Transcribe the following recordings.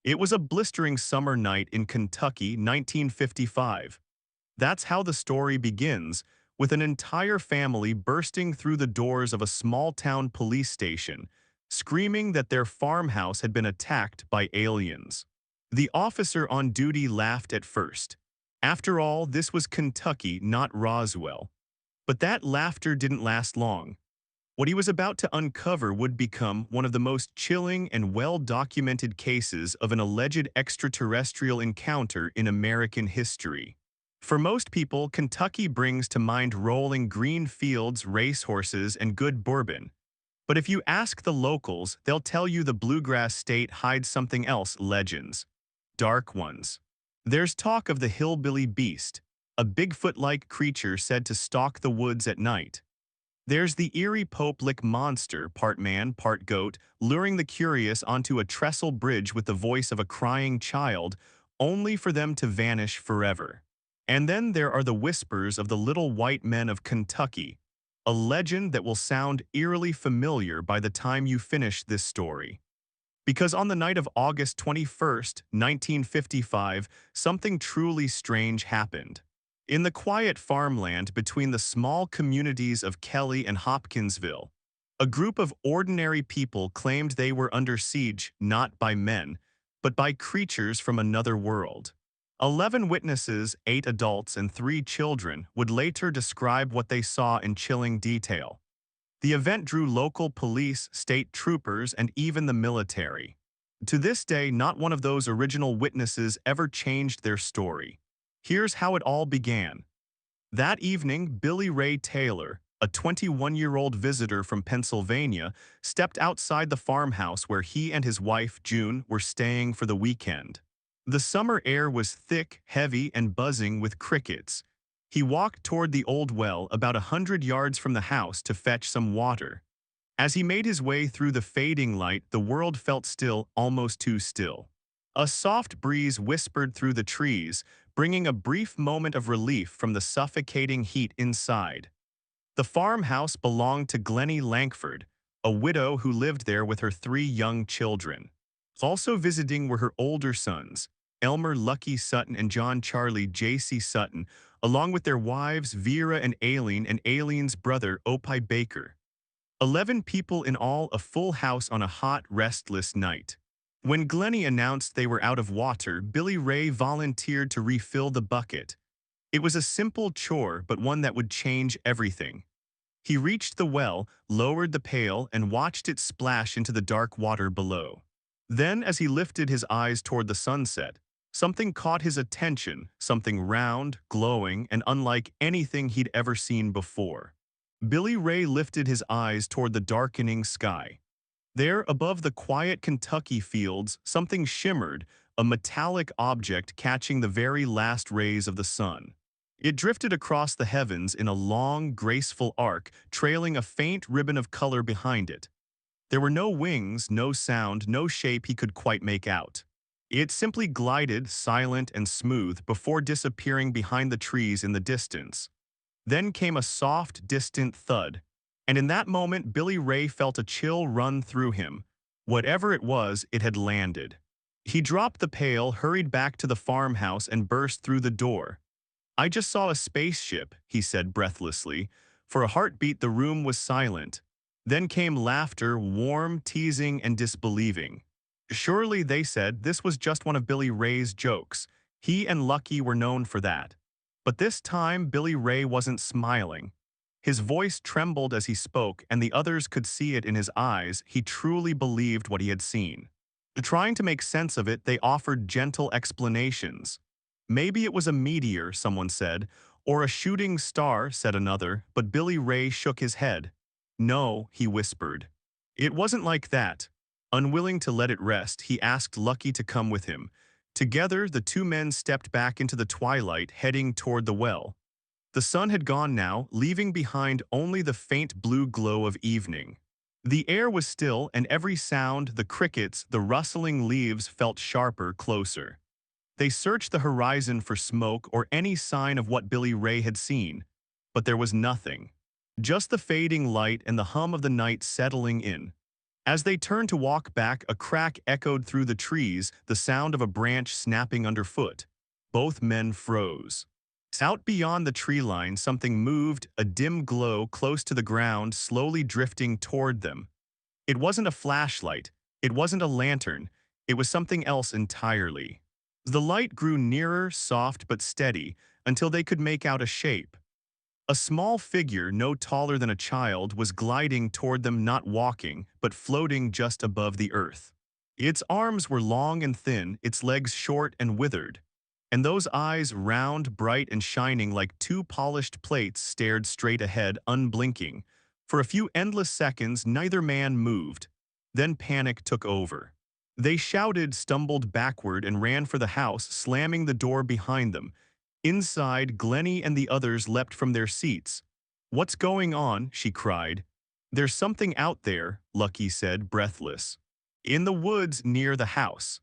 It was a blistering summer night in Kentucky, 1955. That's how the story begins, with an entire family bursting through the doors of a small-town police station, screaming that their farmhouse had been attacked by aliens. The officer on duty laughed at first. After all, this was Kentucky, not Roswell. But that laughter didn't last long. What he was about to uncover would become one of the most chilling and well-documented cases of an alleged extraterrestrial encounter in American history. For most people, Kentucky brings to mind rolling green fields, racehorses, and good bourbon. But if you ask the locals, they'll tell you the bluegrass state hides something else: legends. Dark ones. There's talk of the hillbilly beast, a Bigfoot-like creature said to stalk the woods at night. There's the eerie Pope-like monster, part man, part goat, luring the curious onto a trestle bridge with the voice of a crying child, only for them to vanish forever. And then there are the whispers of the little white men of Kentucky, a legend that will sound eerily familiar by the time you finish this story. Because on the night of August 21st, 1955, something truly strange happened. In the quiet farmland between the small communities of Kelly and Hopkinsville, a group of ordinary people claimed they were under siege not by men, but by creatures from another world. 11 witnesses, 8 adults and 3 children, would later describe what they saw in chilling detail. The event drew local police, state troopers, and even the military. To this day, not one of those original witnesses ever changed their story. Here's how it all began. That evening, Billy Ray Taylor, a 21-year-old visitor from Pennsylvania, stepped outside the farmhouse where he and his wife, June, were staying for the weekend. The summer air was thick, heavy, and buzzing with crickets. He walked toward the old well about 100 yards from the house to fetch some water. As he made his way through the fading light, the world felt still, almost too still. A soft breeze whispered through the trees, bringing a brief moment of relief from the suffocating heat inside. The farmhouse belonged to Glennie Lankford, a widow who lived there with her 3 young children. Also visiting were her older sons, Elmer Lucky Sutton and John Charlie J.C. Sutton, along with their wives Vera and Aileen's brother Opie Baker. 11 people in all, a full house on a hot, restless night. When Glennie announced they were out of water, Billy Ray volunteered to refill the bucket. It was a simple chore, but one that would change everything. He reached the well, lowered the pail, and watched it splash into the dark water below. Then, as he lifted his eyes toward the sunset, something caught his attention, something round, glowing, and unlike anything he'd ever seen before. Billy Ray lifted his eyes toward the darkening sky. There, above the quiet Kentucky fields, something shimmered, a metallic object catching the very last rays of the sun. It drifted across the heavens in a long, graceful arc, trailing a faint ribbon of color behind it. There were no wings, no sound, no shape he could quite make out. It simply glided, silent and smooth, before disappearing behind the trees in the distance. Then came a soft, distant thud, and in that moment Billy Ray felt a chill run through him. Whatever it was, it had landed. He dropped the pail, hurried back to the farmhouse, and burst through the door. "I just saw a spaceship," he said breathlessly. For a heartbeat, the room was silent. Then came laughter, warm, teasing, and disbelieving. Surely, they said, this was just one of Billy Ray's jokes. He and Lucky were known for that. But this time, Billy Ray wasn't smiling. His voice trembled as he spoke, and the others could see it in his eyes. He truly believed what he had seen. Trying to make sense of it, they offered gentle explanations. "Maybe it was a meteor," someone said, "or a shooting star," said another, but Billy Ray shook his head. "No," he whispered. "It wasn't like that." Unwilling to let it rest, he asked Lucky to come with him. Together, the 2 men stepped back into the twilight, heading toward the well. The sun had gone now, leaving behind only the faint blue glow of evening. The air was still, and every sound, the crickets, the rustling leaves, felt sharper, closer. They searched the horizon for smoke or any sign of what Billy Ray had seen, but there was nothing. Just the fading light and the hum of the night settling in. As they turned to walk back, a crack echoed through the trees, the sound of a branch snapping underfoot. Both men froze. Out beyond the tree line, something moved, a dim glow close to the ground, slowly drifting toward them. It wasn't a flashlight. It wasn't a lantern. It was something else entirely. The light grew nearer, soft but steady, until they could make out a shape. A small figure, no taller than a child, was gliding toward them, not walking, but floating just above the earth. Its arms were long and thin, its legs short and withered. And those eyes, round, bright, and shining like two polished plates, stared straight ahead, unblinking. For a few endless seconds, neither man moved. Then panic took over. They shouted, stumbled backward, and ran for the house, slamming the door behind them. Inside, Glennie and the others leapt from their seats. "What's going on?" she cried. "There's something out there," Lucky said, breathless. "In the woods near the house."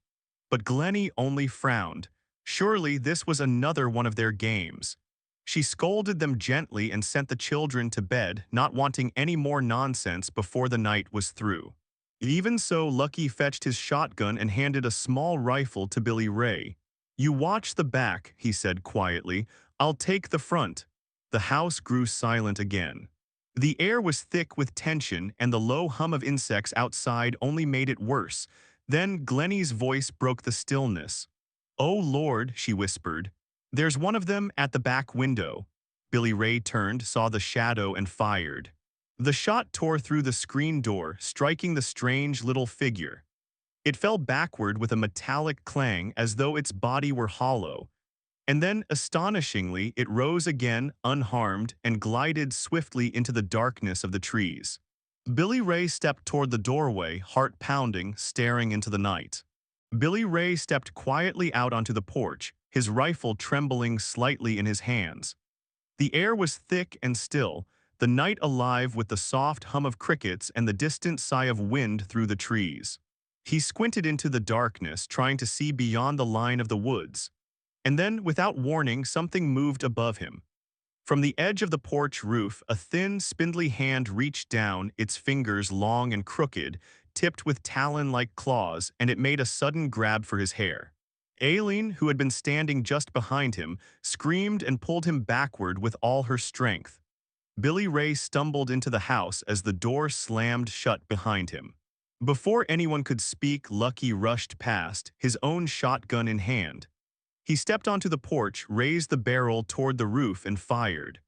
But Glennie only frowned. Surely this was another one of their games. She scolded them gently and sent the children to bed, not wanting any more nonsense before the night was through. Even so, Lucky fetched his shotgun and handed a small rifle to Billy Ray. "You watch the back," he said quietly. "I'll take the front." The house grew silent again. The air was thick with tension, and the low hum of insects outside only made it worse. Then Glennie's voice broke the stillness. "Oh Lord," she whispered. "There's one of them at the back window." Billy Ray turned, saw the shadow, and fired. The shot tore through the screen door, striking the strange little figure. It fell backward with a metallic clang as though its body were hollow. And then, astonishingly, it rose again, unharmed, and glided swiftly into the darkness of the trees. Billy Ray stepped toward the doorway, heart pounding, staring into the night. Billy Ray stepped quietly out onto the porch, his rifle trembling slightly in his hands. The air was thick and still, the night alive with the soft hum of crickets and the distant sigh of wind through the trees. He squinted into the darkness, trying to see beyond the line of the woods. And then, without warning, something moved above him. From the edge of the porch roof, a thin, spindly hand reached down, its fingers long and crooked, tipped with talon-like claws, and it made a sudden grab for his hair. Aileen, who had been standing just behind him, screamed and pulled him backward with all her strength. Billy Ray stumbled into the house as the door slammed shut behind him. Before anyone could speak, Lucky rushed past, his own shotgun in hand. He stepped onto the porch, raised the barrel toward the roof, and fired.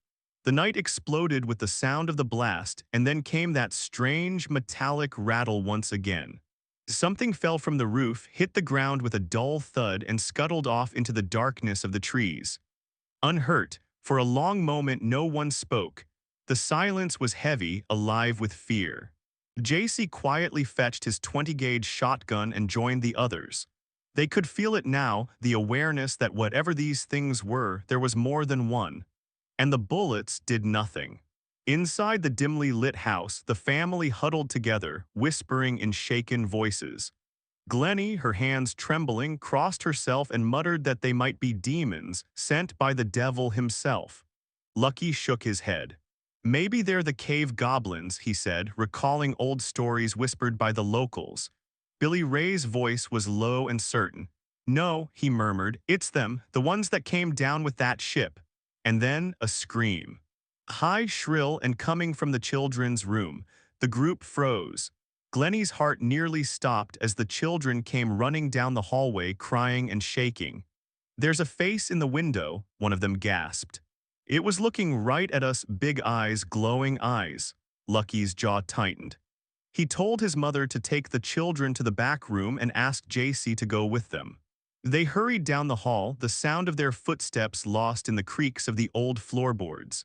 The night exploded with the sound of the blast, and then came that strange, metallic rattle once again. Something fell from the roof, hit the ground with a dull thud, and scuttled off into the darkness of the trees. Unhurt, for a long moment no one spoke. The silence was heavy, alive with fear. JC quietly fetched his 20-gauge shotgun and joined the others. They could feel it now, the awareness that whatever these things were, there was more than one. And the bullets did nothing. Inside the dimly lit house, the family huddled together, whispering in shaken voices. Glennie, her hands trembling, crossed herself and muttered that they might be demons sent by the devil himself. Lucky shook his head. "Maybe they're the cave goblins," he said, recalling old stories whispered by the locals. Billy Ray's voice was low and certain. "No," he murmured, "it's them, the ones that came down with that ship." And then a scream. High, shrill, and coming from the children's room. The group froze. Glennie's heart nearly stopped as the children came running down the hallway, crying and shaking. "There's a face in the window," one of them gasped. "It was looking right at us, big eyes, glowing eyes." Lucky's jaw tightened. He told his mother to take the children to the back room and ask JC to go with them. They hurried down the hall, the sound of their footsteps lost in the creaks of the old floorboards.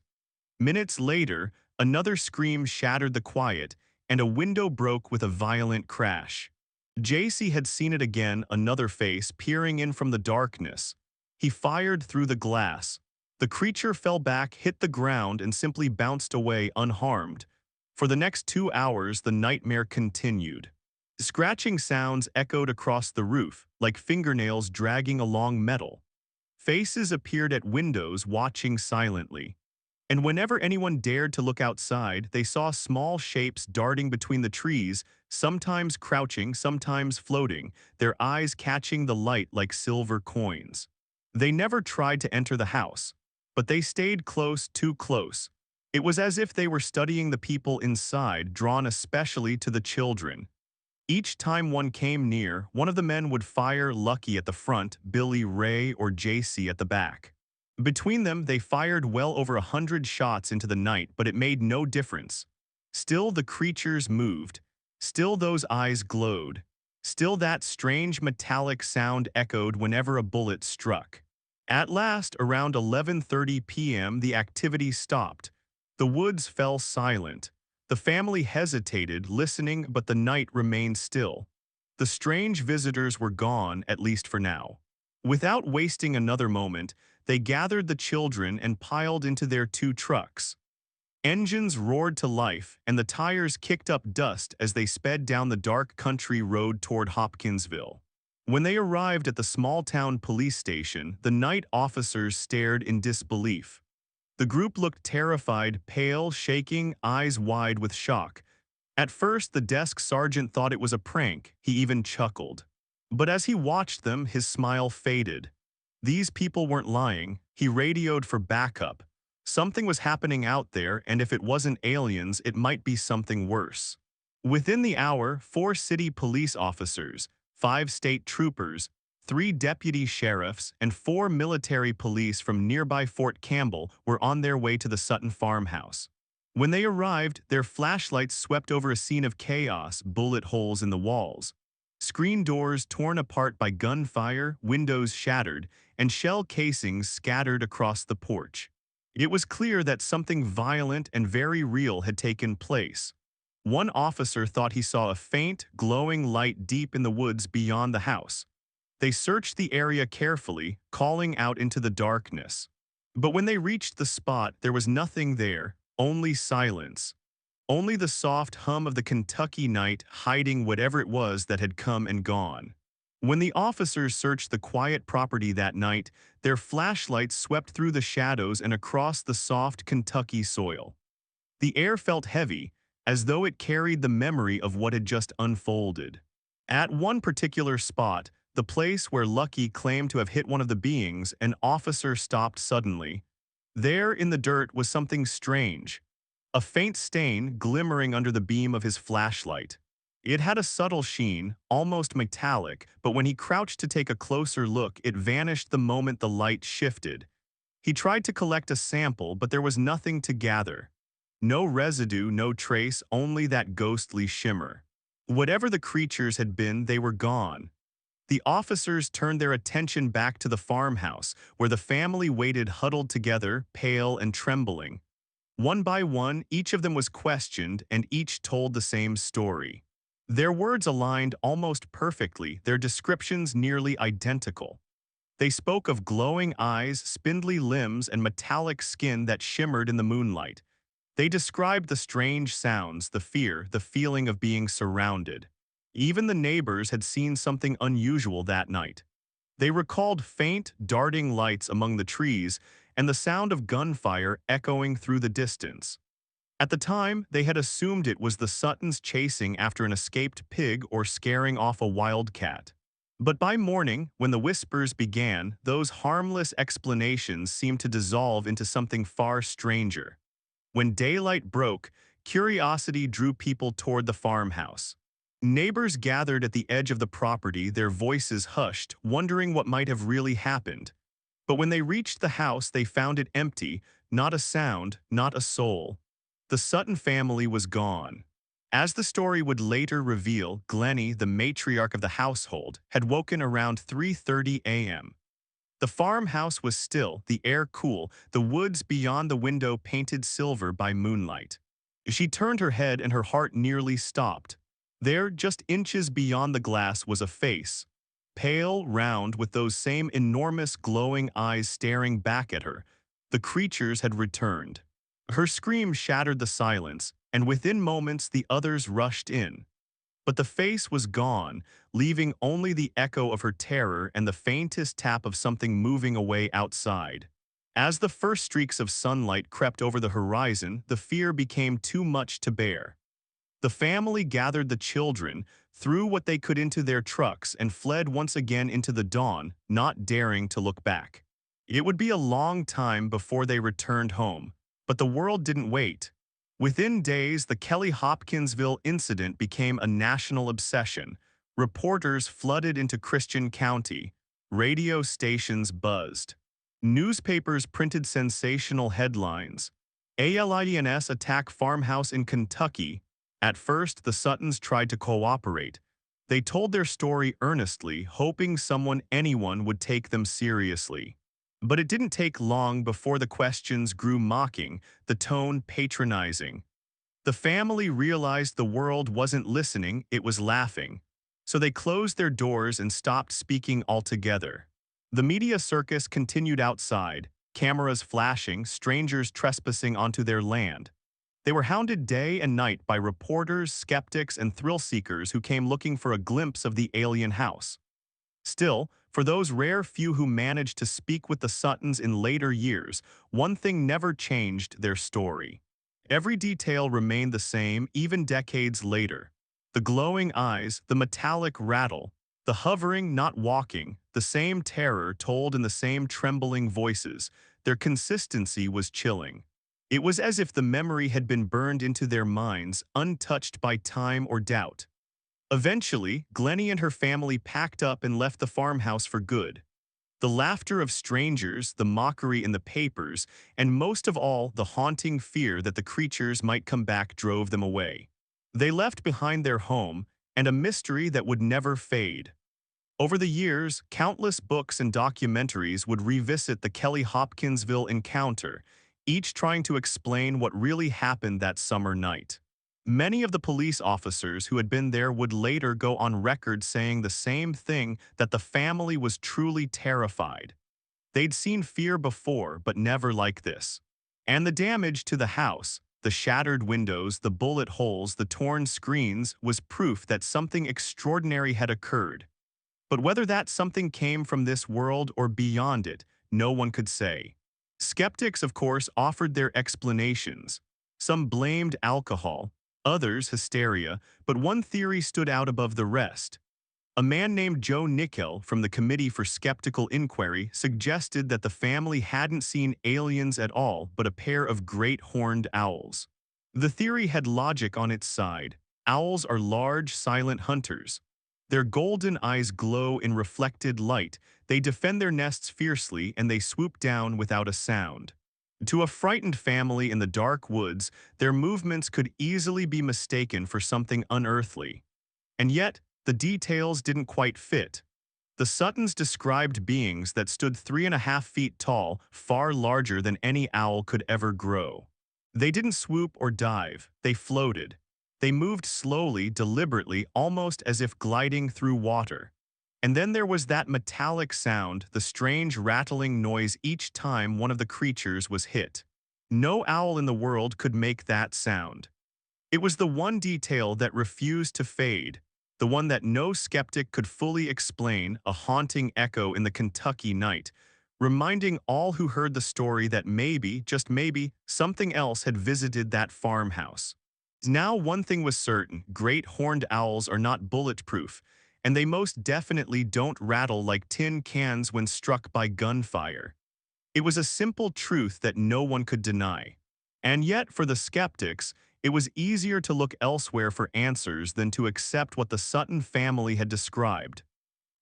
Minutes later, another scream shattered the quiet, and a window broke with a violent crash. JC had seen it again, another face peering in from the darkness. He fired through the glass. The creature fell back, hit the ground, and simply bounced away unharmed. For the next 2 hours, the nightmare continued. Scratching sounds echoed across the roof, like fingernails dragging along metal. Faces appeared at windows, watching silently. And whenever anyone dared to look outside, they saw small shapes darting between the trees, sometimes crouching, sometimes floating, their eyes catching the light like silver coins. They never tried to enter the house, but they stayed close, too close. It was as if they were studying the people inside, drawn especially to the children. Each time one came near, one of the men would fire Lucky at the front, Billy, Ray, or JC at the back. Between them, they fired well over 100 shots into the night, but it made no difference. Still the creatures moved. Still those eyes glowed. Still that strange metallic sound echoed whenever a bullet struck. At last, around 11:30 p.m., the activity stopped. The woods fell silent. The family hesitated, listening, but the night remained still. The strange visitors were gone, at least for now. Without wasting another moment, they gathered the children and piled into their two trucks. Engines roared to life, and the tires kicked up dust as they sped down the dark country road toward Hopkinsville. When they arrived at the small-town police station, the night officers stared in disbelief. The group looked terrified, pale, shaking, eyes wide with shock. At first, the desk sergeant thought it was a prank. He even chuckled. But as he watched them, his smile faded. These people weren't lying. He radioed for backup. Something was happening out there, and if it wasn't aliens, it might be something worse. Within the hour, 4 city police officers, 5 state troopers, 3 deputy sheriffs, and 4 military police from nearby Fort Campbell were on their way to the Sutton farmhouse. When they arrived, their flashlights swept over a scene of chaos, bullet holes in the walls. Screen doors torn apart by gunfire, windows shattered, and shell casings scattered across the porch. It was clear that something violent and very real had taken place. One officer thought he saw a faint, glowing light deep in the woods beyond the house. They searched the area carefully, calling out into the darkness. But when they reached the spot, there was nothing there, only silence. Only the soft hum of the Kentucky night hiding whatever it was that had come and gone. When the officers searched the quiet property that night, their flashlights swept through the shadows and across the soft Kentucky soil. The air felt heavy, as though it carried the memory of what had just unfolded. At one particular spot, the place where Lucky claimed to have hit one of the beings, an officer stopped suddenly. There in the dirt was something strange. A faint stain glimmering under the beam of his flashlight. It had a subtle sheen, almost metallic, but when he crouched to take a closer look, it vanished the moment the light shifted. He tried to collect a sample, but there was nothing to gather. No residue, no trace, only that ghostly shimmer. Whatever the creatures had been, they were gone. The officers turned their attention back to the farmhouse, where the family waited huddled together, pale and trembling. One by one, each of them was questioned, and each told the same story. Their words aligned almost perfectly, their descriptions nearly identical. They spoke of glowing eyes, spindly limbs, and metallic skin that shimmered in the moonlight. They described the strange sounds, the fear, the feeling of being surrounded. Even the neighbors had seen something unusual that night. They recalled faint, darting lights among the trees and the sound of gunfire echoing through the distance. At the time, they had assumed it was the Suttons chasing after an escaped pig or scaring off a wildcat. But by morning, when the whispers began, those harmless explanations seemed to dissolve into something far stranger. When daylight broke, curiosity drew people toward the farmhouse. Neighbors gathered at the edge of the property, their voices hushed, wondering what might have really happened. But when they reached the house, they found it empty, not a sound, not a soul. The Sutton family was gone. As the story would later reveal, Glennie, the matriarch of the household, had woken around 3:30 a.m. The farmhouse was still, the air cool, the woods beyond the window painted silver by moonlight. She turned her head and her heart nearly stopped. There, just inches beyond the glass, was a face. Pale, round, with those same enormous glowing eyes staring back at her. The creatures had returned. Her scream shattered the silence, and within moments the others rushed in. But the face was gone, leaving only the echo of her terror and the faintest tap of something moving away outside. As the first streaks of sunlight crept over the horizon, the fear became too much to bear. The family gathered the children, threw what they could into their trucks, and fled once again into the dawn, not daring to look back. It would be a long time before they returned home, but the world didn't wait. Within days, the Kelly Hopkinsville incident became a national obsession. Reporters flooded into Christian County. Radio stations buzzed. Newspapers printed sensational headlines. Aliens attack farmhouse in Kentucky. At first, the Suttons tried to cooperate. They told their story earnestly, hoping anyone would take them seriously. But it didn't take long before the questions grew mocking, the tone patronizing. The family realized the world wasn't listening, it was laughing. So they closed their doors and stopped speaking altogether. The media circus continued outside, cameras flashing, strangers trespassing onto their land. They were hounded day and night by reporters, skeptics, and thrill-seekers who came looking for a glimpse of the alien house. Still, for those rare few who managed to speak with the Suttons in later years, one thing never changed their story. Every detail remained the same even decades later. The glowing eyes, the metallic rattle, the hovering, not walking, the same terror told in the same trembling voices. Their consistency was chilling. It was as if the memory had been burned into their minds, untouched by time or doubt. Eventually, Glennie and her family packed up and left the farmhouse for good. The laughter of strangers, the mockery in the papers, and most of all, the haunting fear that the creatures might come back drove them away. They left behind their home and a mystery that would never fade. Over the years, countless books and documentaries would revisit the Kelly Hopkinsville encounter, each trying to explain what really happened that summer night. Many of the police officers who had been there would later go on record saying the same thing, that the family was truly terrified. They'd seen fear before, but never like this. And the damage to the house, the shattered windows, the bullet holes, the torn screens, was proof that something extraordinary had occurred. But whether that something came from this world or beyond it, no one could say. Skeptics, of course, offered their explanations. Some blamed alcohol, others hysteria, but one theory stood out above the rest. A man named Joe Nickel from the Committee for Skeptical Inquiry suggested that the family hadn't seen aliens at all but a pair of great horned owls. The theory had logic on its side. Owls are large, silent hunters. Their golden eyes glow in reflected light, they defend their nests fiercely, and they swoop down without a sound. To a frightened family in the dark woods, their movements could easily be mistaken for something unearthly. And yet, the details didn't quite fit. The Suttons described beings that stood 3.5 feet tall, far larger than any owl could ever grow. They didn't swoop or dive, they floated. They moved slowly, deliberately, almost as if gliding through water. And then there was that metallic sound, the strange rattling noise each time one of the creatures was hit. No owl in the world could make that sound. It was the one detail that refused to fade, the one that no skeptic could fully explain, a haunting echo in the Kentucky night, reminding all who heard the story that maybe, just maybe, something else had visited that farmhouse. Now one thing was certain, great horned owls are not bulletproof, and they most definitely don't rattle like tin cans when struck by gunfire. It was a simple truth that no one could deny. And yet, for the skeptics, it was easier to look elsewhere for answers than to accept what the Sutton family had described.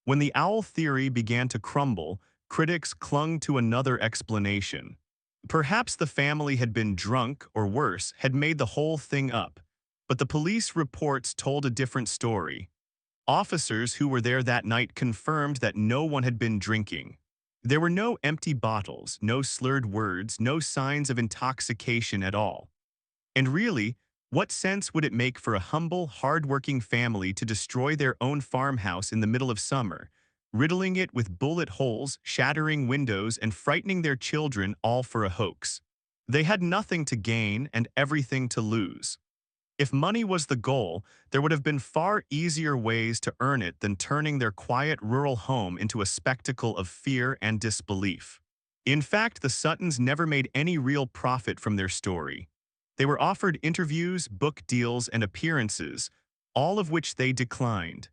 When the owl theory began to crumble, critics clung to another explanation. Perhaps the family had been drunk, or worse, had made the whole thing up. But the police reports told a different story. Officers who were there that night confirmed that no one had been drinking. There were no empty bottles, no slurred words, no signs of intoxication at all. And really, what sense would it make for a humble, hard-working family to destroy their own farmhouse in the middle of summer, riddling it with bullet holes, shattering windows, and frightening their children, all for a hoax? They had nothing to gain and everything to lose. If money was the goal, there would have been far easier ways to earn it than turning their quiet rural home into a spectacle of fear and disbelief. In fact, the Suttons never made any real profit from their story. They were offered interviews, book deals, and appearances, all of which they declined.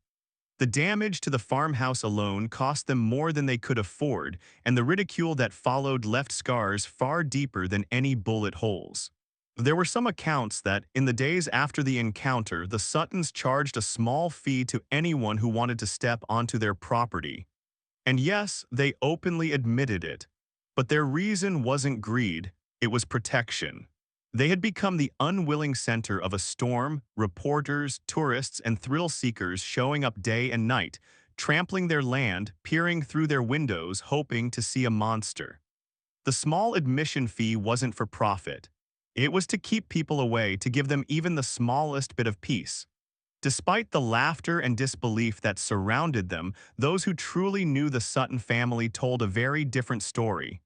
The damage to the farmhouse alone cost them more than they could afford, and the ridicule that followed left scars far deeper than any bullet holes. There were some accounts that, in the days after the encounter, the Suttons charged a small fee to anyone who wanted to step onto their property. And yes, they openly admitted it. But their reason wasn't greed, it was protection. They had become the unwilling center of a storm, reporters, tourists, and thrill-seekers showing up day and night, trampling their land, peering through their windows, hoping to see a monster. The small admission fee wasn't for profit. It was to keep people away, to give them even the smallest bit of peace. Despite the laughter and disbelief that surrounded them, those who truly knew the Sutton family told a very different story.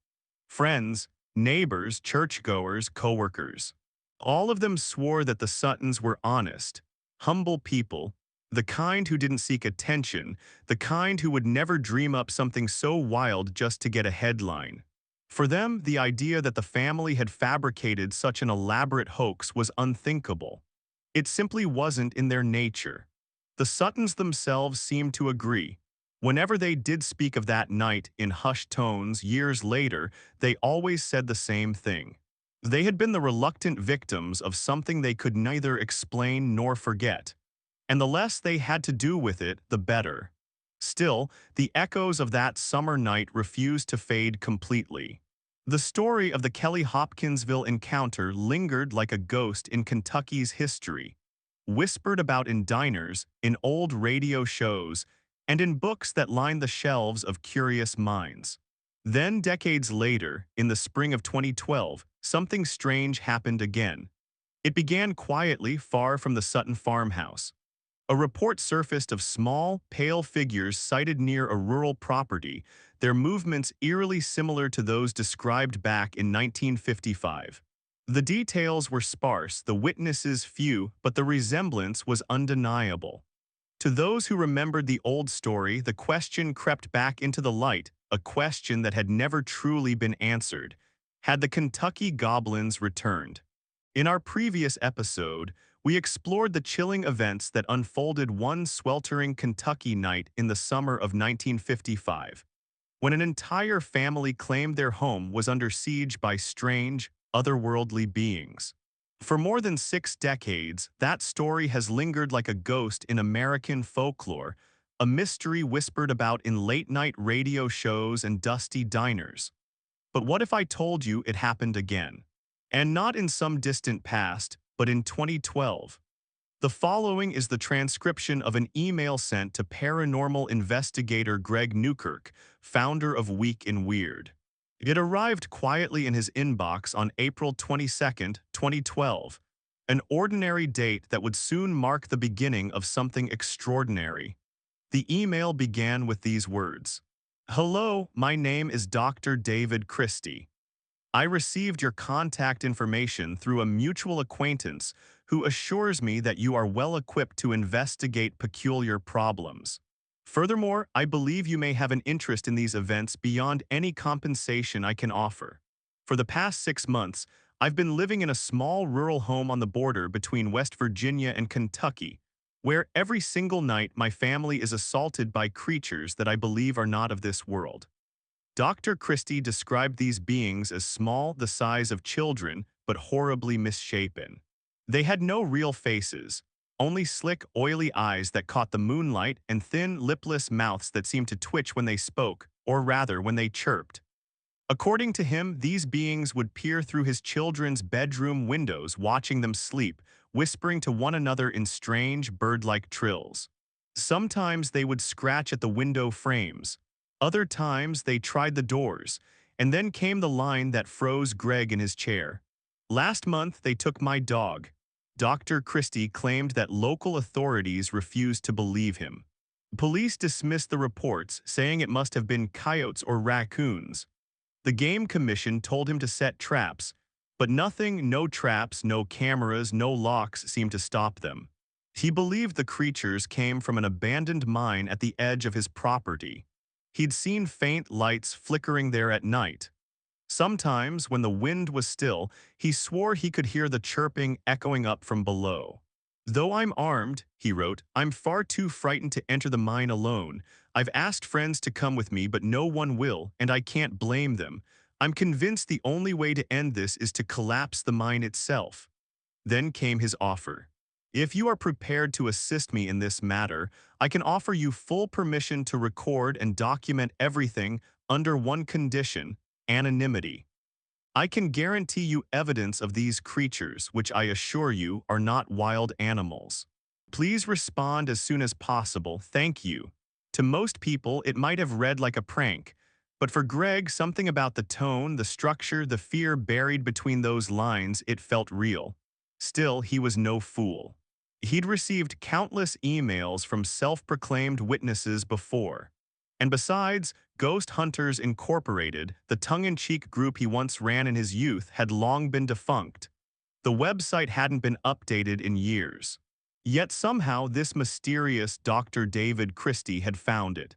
Friends, neighbors, churchgoers, coworkers. All of them swore that the Suttons were honest, humble people, the kind who didn't seek attention, the kind who would never dream up something so wild just to get a headline. For them, the idea that the family had fabricated such an elaborate hoax was unthinkable. It simply wasn't in their nature. The Suttons themselves seemed to agree. Whenever they did speak of that night in hushed tones years later, they always said the same thing. They had been the reluctant victims of something they could neither explain nor forget. And the less they had to do with it, the better. Still, the echoes of that summer night refused to fade completely. The story of the Kelly Hopkinsville encounter lingered like a ghost in Kentucky's history, whispered about in diners, in old radio shows, and in books that line the shelves of curious minds. Then, decades later, in the spring of 2012, something strange happened again. It began quietly far from the Sutton farmhouse. A report surfaced of small, pale figures sighted near a rural property, their movements eerily similar to those described back in 1955. The details were sparse, the witnesses few, but the resemblance was undeniable. To those who remembered the old story, the question crept back into the light, a question that had never truly been answered. Had the Kentucky Goblins returned? In our previous episode, we explored the chilling events that unfolded one sweltering Kentucky night in the summer of 1955, when an entire family claimed their home was under siege by strange, otherworldly beings. For more than 6 decades, that story has lingered like a ghost in American folklore, a mystery whispered about in late-night radio shows and dusty diners. But what if I told you it happened again? And not in some distant past, but in 2012. The following is the transcription of an email sent to paranormal investigator Greg Newkirk, founder of Week in Weird. It arrived quietly in his inbox on April 22, 2012, an ordinary date that would soon mark the beginning of something extraordinary. The email began with these words: "Hello, my name is Dr. David Christie. I received your contact information through a mutual acquaintance who assures me that you are well equipped to investigate peculiar problems. Furthermore, I believe you may have an interest in these events beyond any compensation I can offer. For the past 6 months, I've been living in a small rural home on the border between West Virginia and Kentucky, where every single night my family is assaulted by creatures that I believe are not of this world." Dr. Christie described these beings as small, the size of children, but horribly misshapen. They had no real faces, only slick, oily eyes that caught the moonlight and thin, lipless mouths that seemed to twitch when they spoke, or rather when they chirped. According to him, these beings would peer through his children's bedroom windows, watching them sleep, whispering to one another in strange, bird-like trills. Sometimes they would scratch at the window frames. Other times they tried the doors, and then came the line that froze Greg in his chair. "Last month they took my dog." Dr. Christie claimed that local authorities refused to believe him. Police dismissed the reports, saying it must have been coyotes or raccoons. The Game Commission told him to set traps, but nothing, no traps, no cameras, no locks seemed to stop them. He believed the creatures came from an abandoned mine at the edge of his property. He'd seen faint lights flickering there at night. Sometimes, when the wind was still, he swore he could hear the chirping echoing up from below. Though I'm armed, he wrote, I'm far too frightened to enter the mine alone. I've asked friends to come with me, but no one will, and I can't blame them. I'm convinced the only way to end this is to collapse the mine itself. Then came his offer. If you are prepared to assist me in this matter, I can offer you full permission to record and document everything under one condition: anonymity. I can guarantee you evidence of these creatures, which I assure you are not wild animals. Please respond as soon as possible, thank you. To most people, it might have read like a prank, but for Greg, something about the tone, the structure, the fear buried between those lines, it felt real. Still, he was no fool. He'd received countless emails from self-proclaimed witnesses before. And besides, Ghost Hunters Incorporated, the tongue-in-cheek group he once ran in his youth, had long been defunct. The website hadn't been updated in years. Yet somehow this mysterious Dr. David Christie had found it.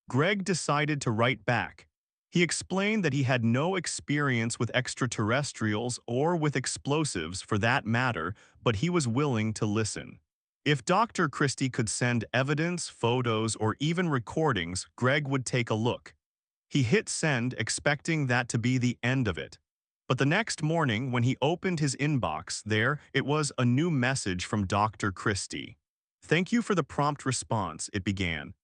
Greg decided to write back. He explained that he had no experience with extraterrestrials or with explosives for that matter, but he was willing to listen. If Dr. Christie could send evidence, photos, or even recordings, Greg would take a look. He hit send, expecting that to be the end of it. But the next morning, when he opened his inbox, there it was, a new message from Dr. Christie. Thank you for the prompt response, it began.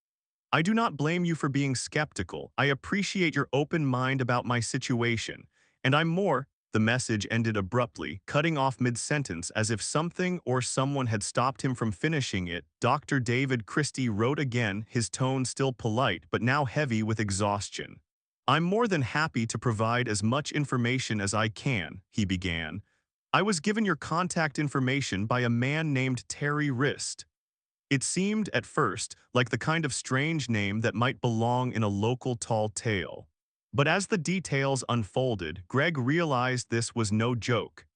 I do not blame you for being skeptical. I appreciate your open mind about my situation. And I'm more. The message ended abruptly, cutting off mid-sentence as if something or someone had stopped him from finishing it. Dr. David Christie wrote again, his tone still polite but now heavy with exhaustion. I'm more than happy to provide as much information as I can, he began. I was given your contact information by a man named Terry Wrist. It seemed, at first, like the kind of strange name that might belong in a local tall tale. But as the details unfolded, Greg realized this was no joke.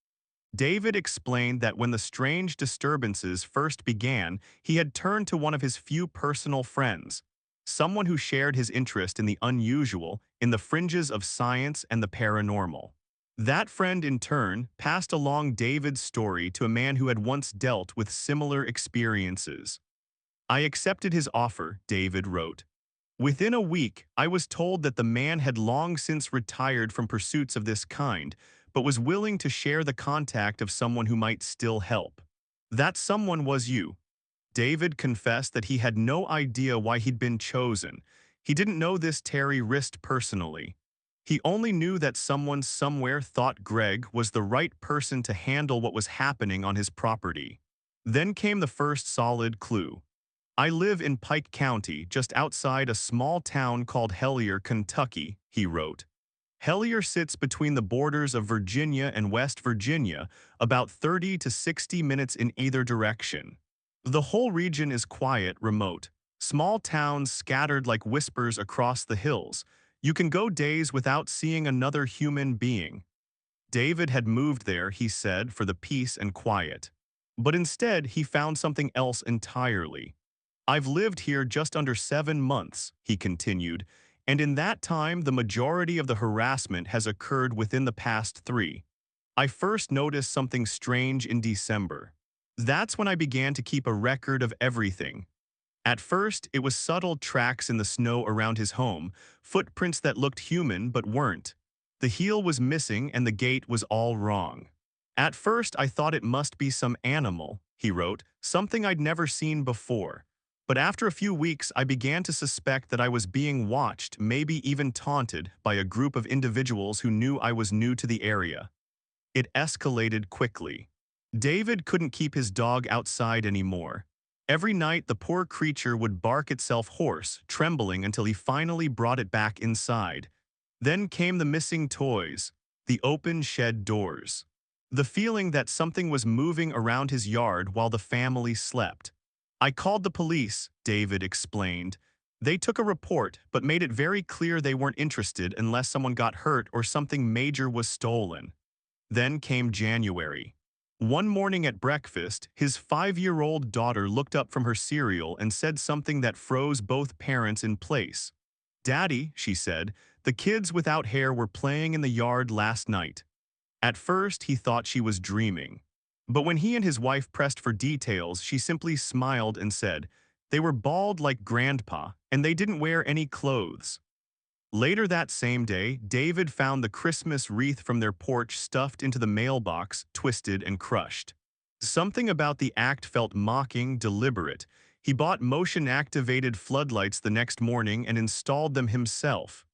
David explained that when the strange disturbances first began, he had turned to one of his few personal friends, someone who shared his interest in the unusual, in the fringes of science and the paranormal. That friend, in turn, passed along David's story to a man who had once dealt with similar experiences. I accepted his offer, David wrote. Within a week, I was told that the man had long since retired from pursuits of this kind, but was willing to share the contact of someone who might still help. That someone was you. David confessed that he had no idea why he'd been chosen. He didn't know this Terry Wrist personally. He only knew that someone somewhere thought Greg was the right person to handle what was happening on his property. Then came the first solid clue. I live in Pike County, just outside a small town called Helier, Kentucky, he wrote. Helier sits between the borders of Virginia and West Virginia, about 30 to 60 minutes in either direction. The whole region is quiet, remote. Small towns scattered like whispers across the hills. You can go days without seeing another human being. David had moved there, he said, for the peace and quiet. But instead, he found something else entirely. I've lived here just under 7 months, he continued, and in that time the majority of the harassment has occurred within the past 3. I first noticed something strange in December. That's when I began to keep a record of everything. At first, it was subtle tracks in the snow around his home, footprints that looked human but weren't. The heel was missing and the gait was all wrong. At first, I thought it must be some animal, he wrote, something I'd never seen before. But after a few weeks, I began to suspect that I was being watched, maybe even taunted, by a group of individuals who knew I was new to the area. It escalated quickly. David couldn't keep his dog outside anymore. Every night, the poor creature would bark itself hoarse, trembling until he finally brought it back inside. Then came the missing toys, the open shed doors. The feeling that something was moving around his yard while the family slept. I called the police, David explained. They took a report, but made it very clear they weren't interested unless someone got hurt or something major was stolen. Then came January. One morning at breakfast, his 5-year-old daughter looked up from her cereal and said something that froze both parents in place. Daddy, she said, The kids without hair were playing in the yard last night. At first, he thought she was dreaming. But when he and his wife pressed for details, she simply smiled and said, they were bald like Grandpa, and they didn't wear any clothes. Later that same day, David found the Christmas wreath from their porch stuffed into the mailbox, twisted and crushed. Something about the act felt mocking, deliberate. He bought motion-activated floodlights the next morning and installed them himself.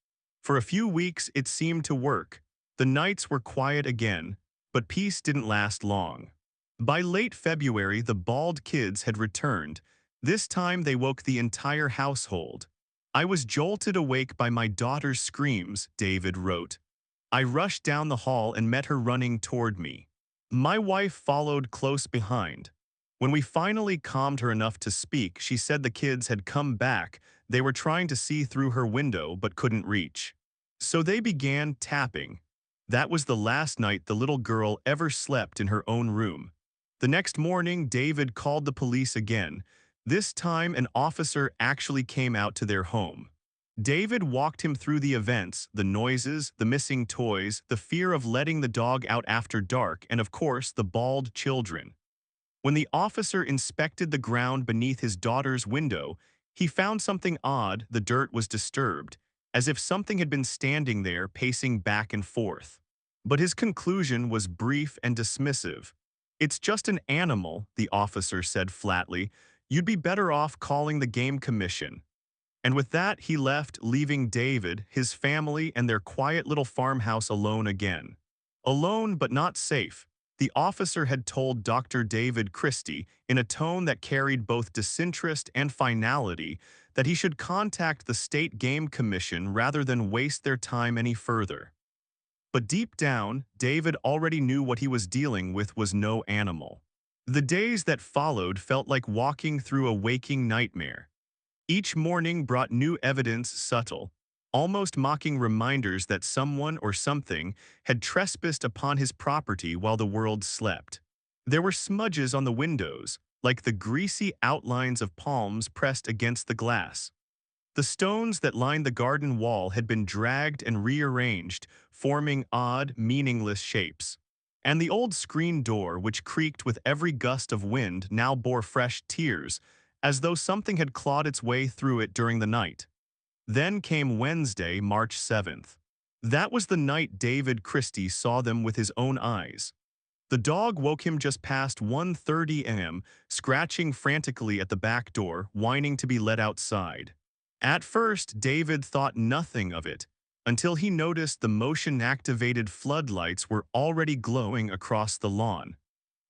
For a few weeks, it seemed to work. The nights were quiet again, but peace didn't last long. By late February, the bald kids had returned. This time they woke the entire household. I was jolted awake by my daughter's screams, David wrote. I rushed down the hall and met her running toward me. My wife followed close behind. When we finally calmed her enough to speak, she said the kids had come back. They were trying to see through her window but couldn't reach. So they began tapping. That was the last night the little girl ever slept in her own room. The next morning, David called the police again. This time, an officer actually came out to their home. David walked him through the events, the noises, the missing toys, the fear of letting the dog out after dark, and of course, the bald children. When the officer inspected the ground beneath his daughter's window, he found something odd. The dirt was disturbed, as if something had been standing there, pacing back and forth. But his conclusion was brief and dismissive. It's just an animal, the officer said flatly. You'd be better off calling the game commission. And with that, he left, leaving David, his family, and their quiet little farmhouse alone again. Alone but not safe, the officer had told Dr. David Christie, in a tone that carried both disinterest and finality, that he should contact the state game commission rather than waste their time any further. But deep down, David already knew what he was dealing with was no animal. The days that followed felt like walking through a waking nightmare. Each morning brought new evidence, subtle, almost mocking reminders that someone or something had trespassed upon his property while the world slept. There were smudges on the windows, like the greasy outlines of palms pressed against the glass. The stones that lined the garden wall had been dragged and rearranged, forming odd, meaningless shapes. And the old screen door, which creaked with every gust of wind, now bore fresh tears, as though something had clawed its way through it during the night. Then came Wednesday, March 7th. That was the night David Christie saw them with his own eyes. The dog woke him just past 1:30 a.m., scratching frantically at the back door, whining to be let outside. At first, David thought nothing of it, until he noticed the motion-activated floodlights were already glowing across the lawn.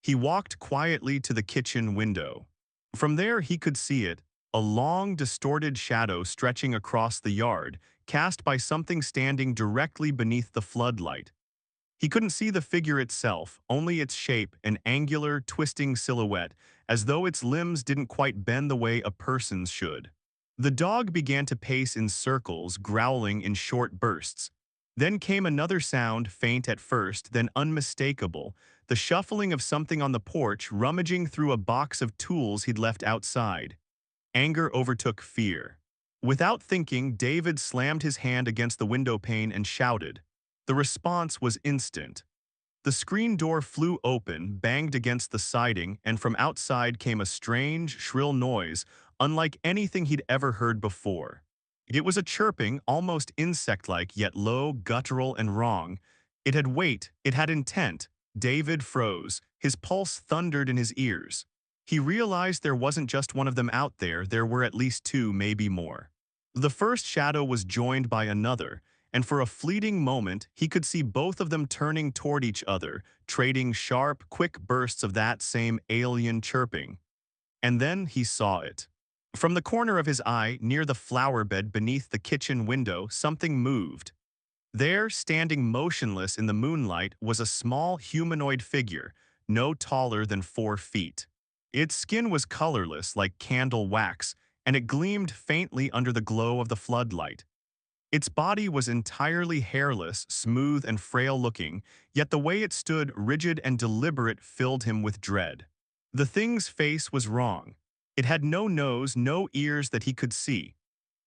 He walked quietly to the kitchen window. From there he could see it, a long, distorted shadow stretching across the yard, cast by something standing directly beneath the floodlight. He couldn't see the figure itself, only its shape, an angular, twisting silhouette, as though its limbs didn't quite bend the way a person's should. The dog began to pace in circles, growling in short bursts. Then came another sound, faint at first, then unmistakable, the shuffling of something on the porch, rummaging through a box of tools he'd left outside. Anger overtook fear. Without thinking, David slammed his hand against the window pane and shouted. The response was instant. The screen door flew open, banged against the siding, and from outside came a strange, shrill noise, unlike anything he'd ever heard before. It was a chirping, almost insect-like, yet low, guttural, and wrong. It had weight, it had intent. David froze. His pulse thundered in his ears. He realized there wasn't just one of them out there, there were at least two, maybe more. The first shadow was joined by another, and for a fleeting moment, he could see both of them turning toward each other, trading sharp, quick bursts of that same alien chirping. And then he saw it. From the corner of his eye, near the flower bed beneath the kitchen window, something moved. There, standing motionless in the moonlight, was a small humanoid figure, no taller than 4 feet. Its skin was colorless like candle wax, and it gleamed faintly under the glow of the floodlight. Its body was entirely hairless, smooth and frail-looking, yet the way it stood, rigid and deliberate, filled him with dread. The thing's face was wrong. It had no nose, no ears that he could see.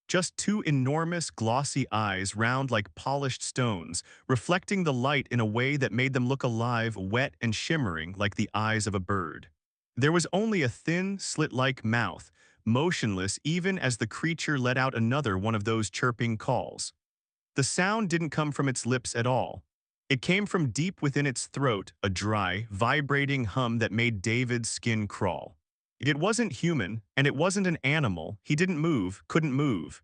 Just two enormous, glossy eyes, round like polished stones, reflecting the light in a way that made them look alive, wet and shimmering like the eyes of a bird. There was only a thin, slit-like mouth, motionless even as the creature let out another one of those chirping calls. The sound didn't come from its lips at all. It came from deep within its throat, a dry, vibrating hum that made David's skin crawl. It wasn't human, and it wasn't an animal. He didn't move, couldn't move.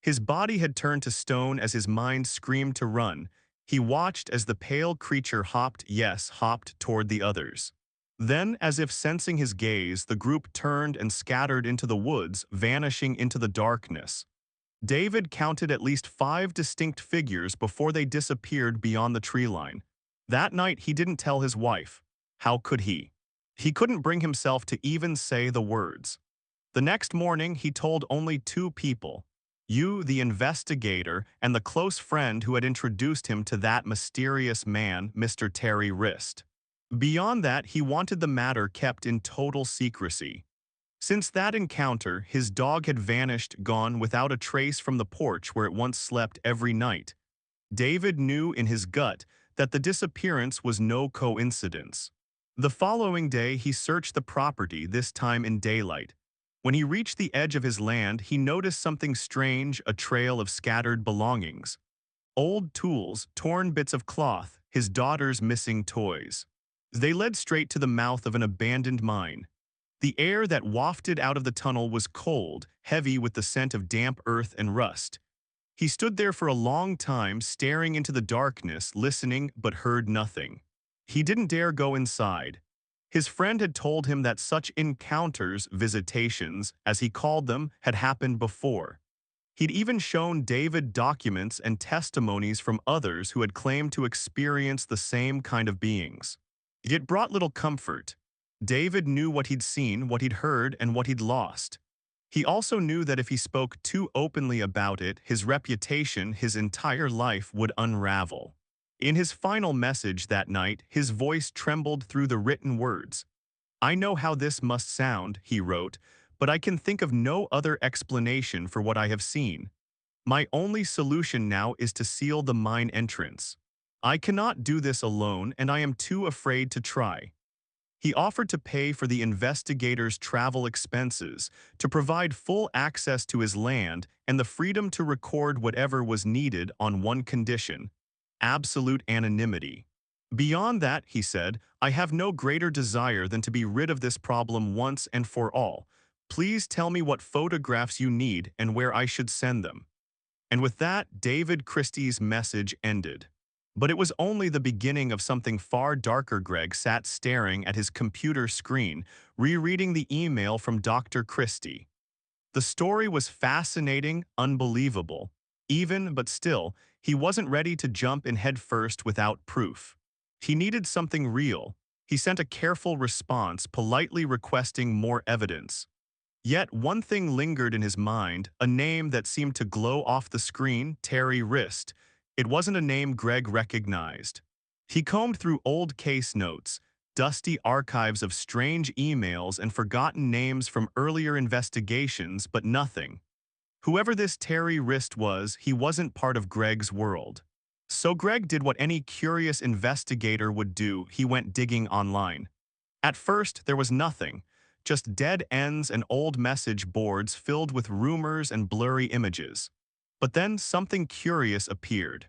His body had turned to stone as his mind screamed to run. He watched as the pale creature hopped, yes, hopped toward the others. Then, as if sensing his gaze, the group turned and scattered into the woods, vanishing into the darkness. David counted at least 5 distinct figures before they disappeared beyond the tree line. That night he didn't tell his wife. How could he? He couldn't bring himself to even say the words. The next morning he told only 2 people. You, the investigator, and the close friend who had introduced him to that mysterious man, Mr. Terry Wrist. Beyond that, he wanted the matter kept in total secrecy. Since that encounter, his dog had vanished, gone without a trace from the porch where it once slept every night. David knew in his gut that the disappearance was no coincidence. The following day, he searched the property, this time in daylight. When he reached the edge of his land, he noticed something strange, a trail of scattered belongings. Old tools, torn bits of cloth, his daughter's missing toys. They led straight to the mouth of an abandoned mine. The air that wafted out of the tunnel was cold, heavy with the scent of damp earth and rust. He stood there for a long time, staring into the darkness, listening, but heard nothing. He didn't dare go inside. His friend had told him that such encounters, visitations, as he called them, had happened before. He'd even shown David documents and testimonies from others who had claimed to experience the same kind of beings. It brought little comfort. David knew what he'd seen, what he'd heard, and what he'd lost. He also knew that if he spoke too openly about it, his reputation, his entire life would unravel. In his final message that night, his voice trembled through the written words. I know how this must sound, he wrote, but I can think of no other explanation for what I have seen. My only solution now is to seal the mine entrance. I cannot do this alone, and I am too afraid to try. He offered to pay for the investigator's travel expenses, to provide full access to his land, and the freedom to record whatever was needed on one condition: absolute anonymity. Beyond that, he said, I have no greater desire than to be rid of this problem once and for all. Please tell me what photographs you need and where I should send them. And with that, David Christie's message ended. But it was only the beginning of something far darker. Greg sat staring at his computer screen, rereading the email from Dr. Christie. The story was fascinating, unbelievable. Even, but still, he wasn't ready to jump in headfirst without proof. He needed something real. He sent a careful response, politely requesting more evidence. Yet one thing lingered in his mind, a name that seemed to glow off the screen: Terry Wrist. It wasn't a name Greg recognized. He combed through old case notes, dusty archives of strange emails and forgotten names from earlier investigations, but nothing. Whoever this Terry Wrist was, he wasn't part of Greg's world. So Greg did what any curious investigator would do: he went digging online. At first, there was nothing, just dead ends and old message boards filled with rumors and blurry images. But then something curious appeared.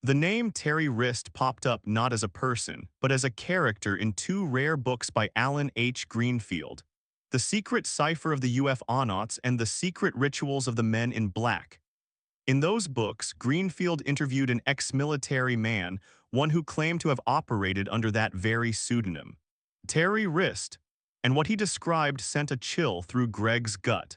The name Terry Wrist popped up not as a person, but as a character in 2 rare books by Alan H. Greenfield: The Secret Cipher of the UFOnauts and The Secret Rituals of the Men in Black. In those books, Greenfield interviewed an ex-military man, one who claimed to have operated under that very pseudonym, Terry Wrist, and what he described sent a chill through Greg's gut.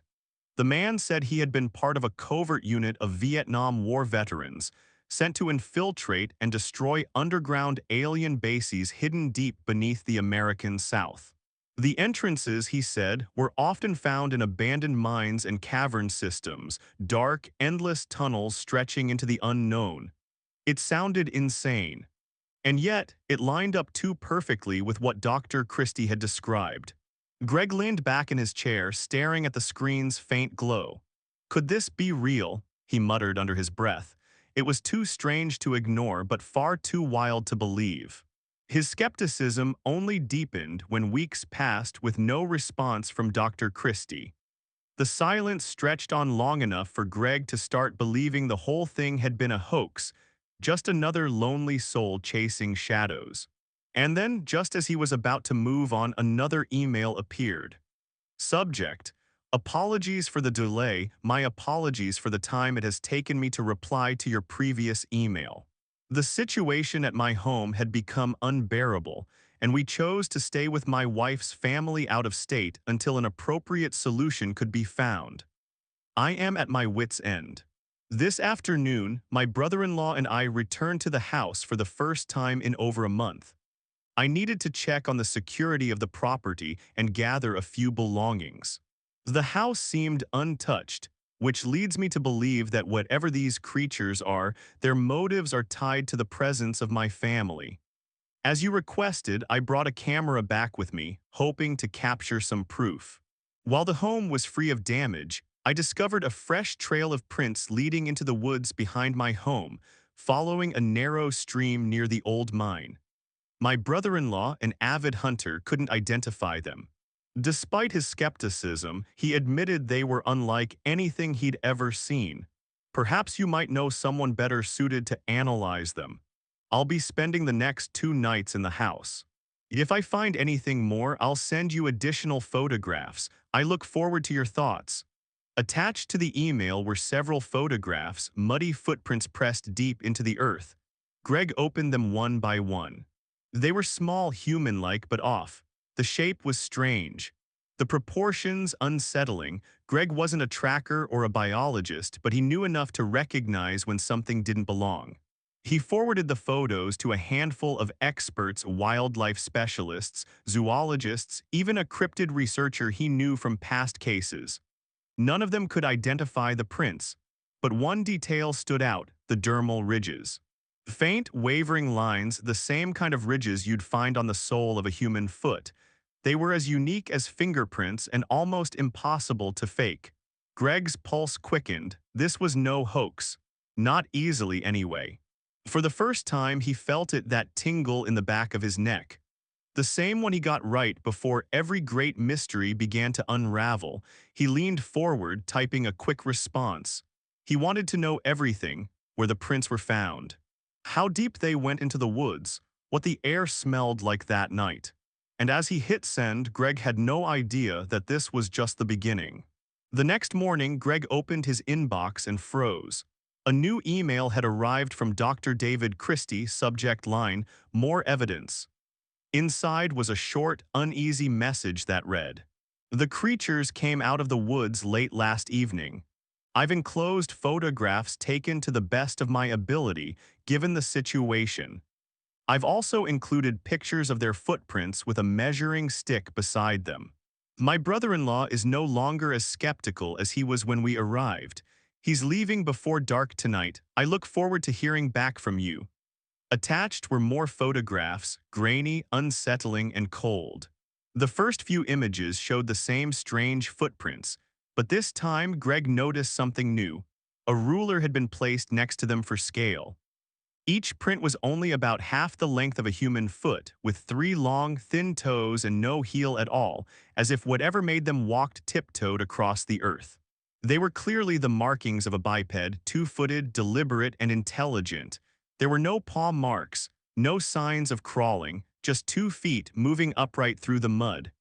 The man said he had been part of a covert unit of Vietnam War veterans, sent to infiltrate and destroy underground alien bases hidden deep beneath the American South. The entrances, he said, were often found in abandoned mines and cavern systems, dark, endless tunnels stretching into the unknown. It sounded insane. And yet, it lined up too perfectly with what Dr. Christie had described. Greg leaned back in his chair, staring at the screen's faint glow. Could this be real? He muttered under his breath. It was too strange to ignore, but far too wild to believe. His skepticism only deepened when weeks passed with no response from Dr. Christie. The silence stretched on long enough for Greg to start believing the whole thing had been a hoax, just another lonely soul chasing shadows. And then, just as he was about to move on, another email appeared. Subject: Apologies for the delay. My apologies for the time it has taken me to reply to your previous email. The situation at my home had become unbearable, and we chose to stay with my wife's family out of state until an appropriate solution could be found. I am at my wit's end. This afternoon, my brother-in-law and I returned to the house for the first time in over a month. I needed to check on the security of the property and gather a few belongings. The house seemed untouched, which leads me to believe that whatever these creatures are, their motives are tied to the presence of my family. As you requested, I brought a camera back with me, hoping to capture some proof. While the home was free of damage, I discovered a fresh trail of prints leading into the woods behind my home, following a narrow stream near the old mine. My brother-in-law, an avid hunter, couldn't identify them. Despite his skepticism, he admitted they were unlike anything he'd ever seen. Perhaps you might know someone better suited to analyze them. I'll be spending the next 2 nights in the house. If I find anything more, I'll send you additional photographs. I look forward to your thoughts. Attached to the email were several photographs, muddy footprints pressed deep into the earth. Greg opened them one by one. They were small, human-like, but off. The shape was strange. The proportions unsettling. Greg wasn't a tracker or a biologist, but he knew enough to recognize when something didn't belong. He forwarded the photos to a handful of experts, wildlife specialists, zoologists, even a cryptid researcher he knew from past cases. None of them could identify the prints, but one detail stood out: the dermal ridges. Faint, wavering lines, the same kind of ridges you'd find on the sole of a human foot. They were as unique as fingerprints and almost impossible to fake. Greg's pulse quickened. This was no hoax. Not easily, anyway. For the first time, he felt that tingle in the back of his neck. The same one he got right before every great mystery began to unravel. He leaned forward, typing a quick response. He wanted to know everything: where the prints were found, how deep they went into the woods, what the air smelled like that night. And as he hit send, Greg had no idea that this was just the beginning. The next morning, Greg opened his inbox and froze. A new email had arrived from Dr. David Christie, subject line: more evidence. Inside was a short, uneasy message that read: the creatures came out of the woods late last evening. I've enclosed photographs taken to the best of my ability, given the situation. I've also included pictures of their footprints with a measuring stick beside them. My brother-in-law is no longer as skeptical as he was when we arrived. He's leaving before dark tonight. I look forward to hearing back from you. Attached were more photographs, grainy, unsettling, and cold. The first few images showed the same strange footprints, but this time Greg noticed something new. A ruler had been placed next to them for scale. Each print was only about half the length of a human foot, with 3 long, thin toes and no heel at all, as if whatever made them walked tiptoed across the earth. They were clearly the markings of a biped, 2-footed, deliberate, and intelligent. There were no paw marks, no signs of crawling, just 2 feet moving upright through the mud.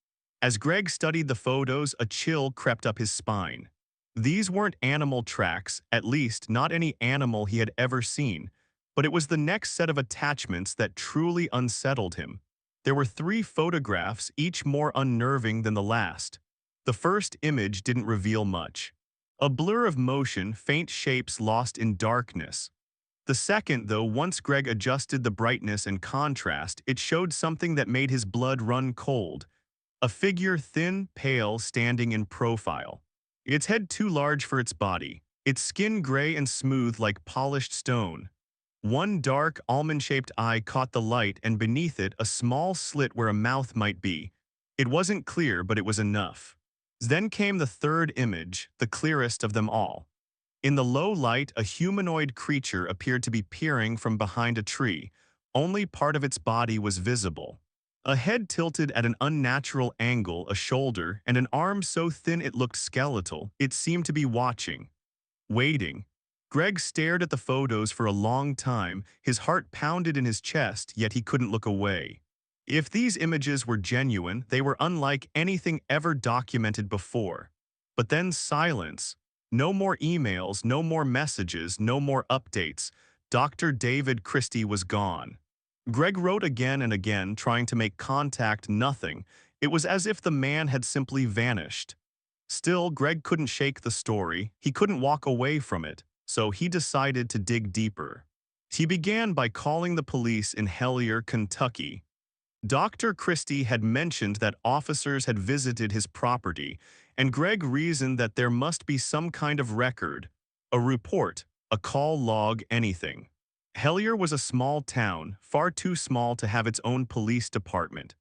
As Greg studied the photos, a chill crept up his spine. These weren't animal tracks, at least not any animal he had ever seen, but it was the next set of attachments that truly unsettled him. There were 3 photographs, each more unnerving than the last. The first image didn't reveal much. A blur of motion, faint shapes lost in darkness. The second, though, once Greg adjusted the brightness and contrast, it showed something that made his blood run cold. A figure, thin, pale, standing in profile. Its head too large for its body, its skin gray and smooth like polished stone. One dark, almond-shaped eye caught the light, and beneath it, a small slit where a mouth might be. It wasn't clear, but it was enough. Then came the third image, the clearest of them all. In the low light, a humanoid creature appeared to be peering from behind a tree. Only part of its body was visible. A head tilted at an unnatural angle, a shoulder, and an arm so thin it looked skeletal, it seemed to be watching. Waiting. Greg stared at the photos for a long time, his heart pounded in his chest, yet he couldn't look away. If these images were genuine, they were unlike anything ever documented before. But then silence. No more emails, no more messages, no more updates. Dr. David Christie was gone. Greg wrote again and again, trying to make contact, nothing. It was as if the man had simply vanished. Still, Greg couldn't shake the story, he couldn't walk away from it, so he decided to dig deeper. He began by calling the police in Helier, Kentucky. Dr. Christie had mentioned that officers had visited his property, and Greg reasoned that there must be some kind of record, a report, a call log, anything. Helier was a small town, far too small to have its own police department.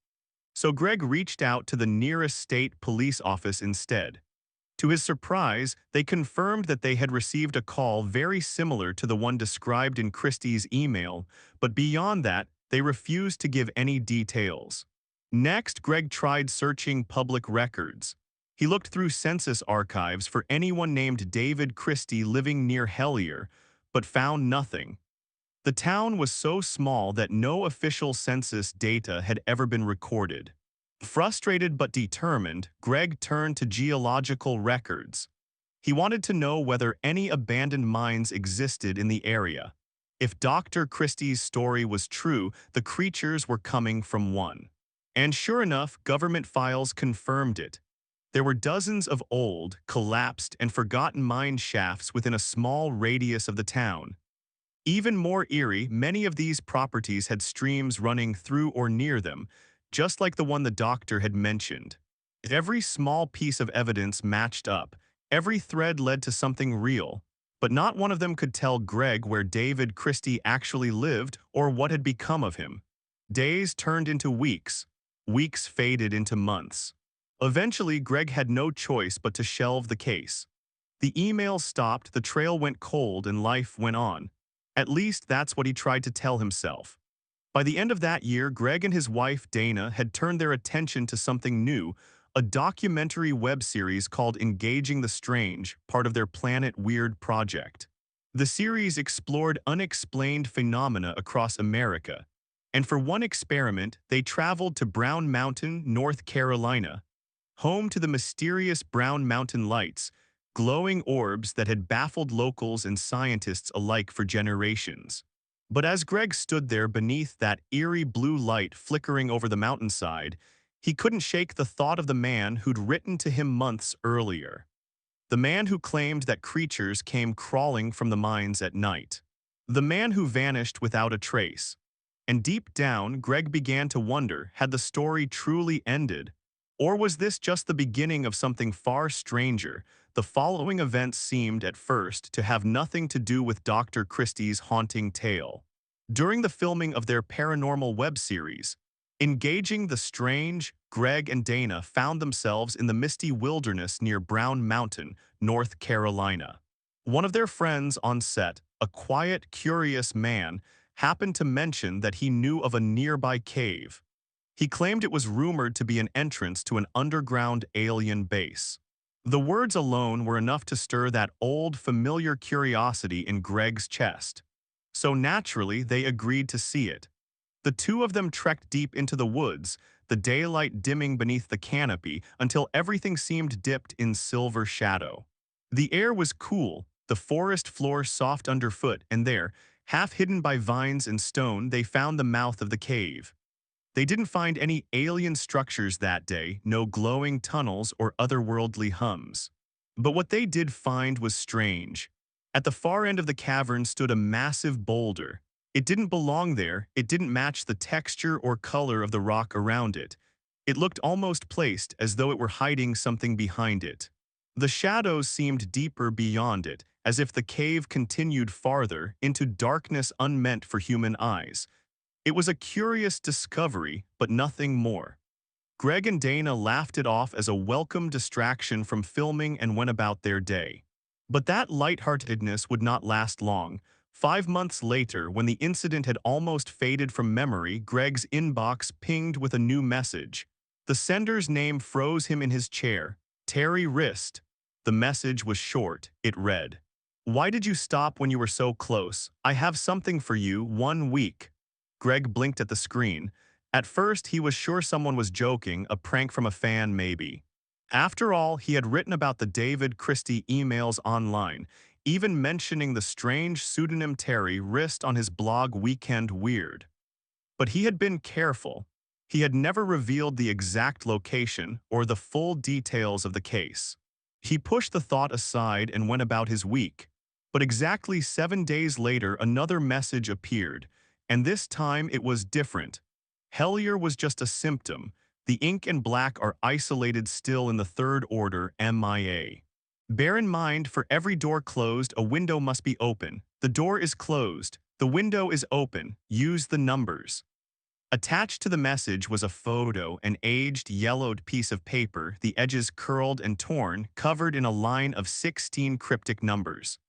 So Greg reached out to the nearest state police office instead. To his surprise, they confirmed that they had received a call very similar to the one described in Christie's email, but beyond that, they refused to give any details. Next, Greg tried searching public records. He looked through census archives for anyone named David Christie living near Helier, but found nothing. The town was so small that no official census data had ever been recorded. Frustrated but determined, Greg turned to geological records. He wanted to know whether any abandoned mines existed in the area. If Dr. Christie's story was true, the creatures were coming from one. And sure enough, government files confirmed it. There were dozens of old, collapsed, and forgotten mine shafts within a small radius of the town. Even more eerie, many of these properties had streams running through or near them, just like the one the doctor had mentioned. Every small piece of evidence matched up, every thread led to something real, but not one of them could tell Greg where David Christie actually lived or what had become of him. Days turned into weeks. Weeks faded into months. Eventually, Greg had no choice but to shelve the case. The emails stopped, the trail went cold, and life went on. At least that's what he tried to tell himself. By the end of that year, Greg and his wife, Dana, had turned their attention to something new, a documentary web series called Engaging the Strange, part of their Planet Weird project. The series explored unexplained phenomena across America, and for one experiment, they traveled to Brown Mountain, North Carolina, home to the mysterious Brown Mountain Lights, glowing orbs that had baffled locals and scientists alike for generations. But as Greg stood there beneath that eerie blue light flickering over the mountainside, he couldn't shake the thought of the man who'd written to him months earlier. The man who claimed that creatures came crawling from the mines at night. The man who vanished without a trace. And deep down, Greg began to wonder, had the story truly ended? Or was this just the beginning of something far stranger? The following events seemed, at first, to have nothing to do with Dr. Christie's haunting tale. During the filming of their paranormal web series, Engaging the Strange, Greg and Dana found themselves in the misty wilderness near Brown Mountain, North Carolina. One of their friends on set, a quiet, curious man, happened to mention that he knew of a nearby cave. He claimed it was rumored to be an entrance to an underground alien base. The words alone were enough to stir that old, familiar curiosity in Greg's chest. So naturally, they agreed to see it. The two of them trekked deep into the woods, the daylight dimming beneath the canopy until everything seemed dipped in silver shadow. The air was cool, the forest floor soft underfoot, and there, half hidden by vines and stone, they found the mouth of the cave. They didn't find any alien structures that day, no glowing tunnels or otherworldly hums. But what they did find was strange. At the far end of the cavern stood a massive boulder. It didn't belong there, it didn't match the texture or color of the rock around it. It looked almost placed as though it were hiding something behind it. The shadows seemed deeper beyond it, as if the cave continued farther into darkness unmeant for human eyes. It was a curious discovery, but nothing more. Greg and Dana laughed it off as a welcome distraction from filming and went about their day. But that lightheartedness would not last long. 5 months later, when the incident had almost faded from memory, Greg's inbox pinged with a new message. The sender's name froze him in his chair. Terry Wrist. The message was short. It read, "Why did you stop when you were so close? I have something for you, 1 week." Greg blinked at the screen. At first, he was sure someone was joking, a prank from a fan maybe. After all, he had written about the David Christie emails online, even mentioning the strange pseudonym Terry Wrist on his blog Weekend Weird. But he had been careful. He had never revealed the exact location or the full details of the case. He pushed the thought aside and went about his week. But exactly 7 days later, another message appeared, and this time it was different. Helier was just a symptom. The ink and black are isolated still in the third order, MIA. Bear in mind, for every door closed, a window must be open. The door is closed. The window is open. Use the numbers. Attached to the message was a photo, an aged, yellowed piece of paper, the edges curled and torn, covered in a line of 16 cryptic numbers.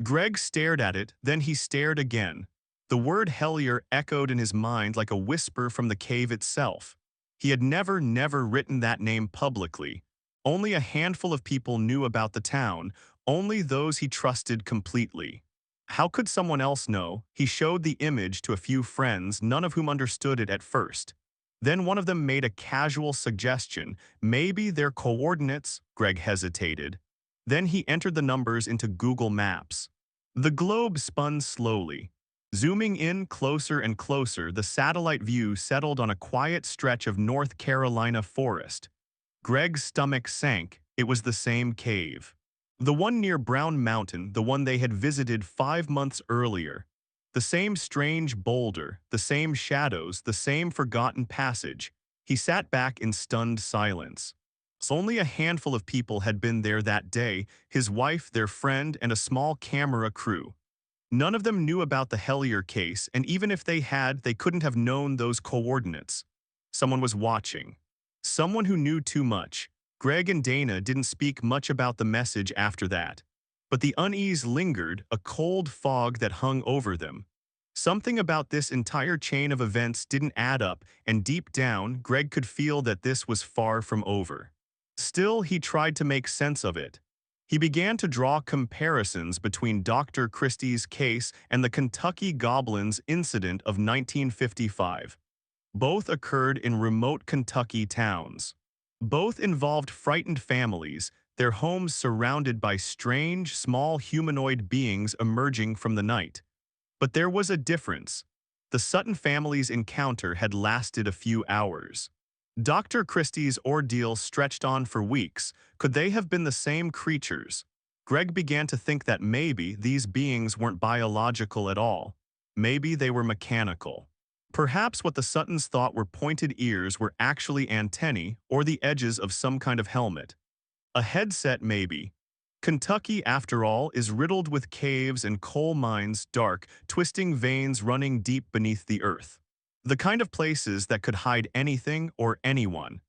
Greg stared at it, then he stared again. The word Helier echoed in his mind like a whisper from the cave itself. He had never written that name publicly. Only a handful of people knew about the town, only those he trusted completely. How could someone else know? He showed the image to a few friends, none of whom understood it at first. Then one of them made a casual suggestion. Maybe their coordinates. Greg hesitated. Then he entered the numbers into Google Maps. The globe spun slowly. Zooming in closer and closer, the satellite view settled on a quiet stretch of North Carolina forest. Greg's stomach sank. It was the same cave. The one near Brown Mountain, the one they had visited 5 months earlier. The same strange boulder, the same shadows, the same forgotten passage. He sat back in stunned silence. Only a handful of people had been there that day, his wife, their friend, and a small camera crew. None of them knew about the Helier case, and even if they had, they couldn't have known those coordinates. Someone was watching. Someone who knew too much. Greg and Dana didn't speak much about the message after that. But the unease lingered, a cold fog that hung over them. Something about this entire chain of events didn't add up, and deep down, Greg could feel that this was far from over. Still, he tried to make sense of it. He began to draw comparisons between Dr. Christie's case and the Kentucky Goblins incident of 1955. Both occurred in remote Kentucky towns. Both involved frightened families, their homes surrounded by strange, small humanoid beings emerging from the night. But there was a difference. The Sutton family's encounter had lasted a few hours. Dr. Christie's ordeal stretched on for weeks. Could they have been the same creatures? Greg began to think that maybe these beings weren't biological at all. Maybe they were mechanical. Perhaps what the Suttons thought were pointed ears were actually antennae or the edges of some kind of helmet. A headset maybe. Kentucky, after all, is riddled with caves and coal mines, dark, twisting veins running deep beneath the earth. The kind of places that could hide anything or anyone.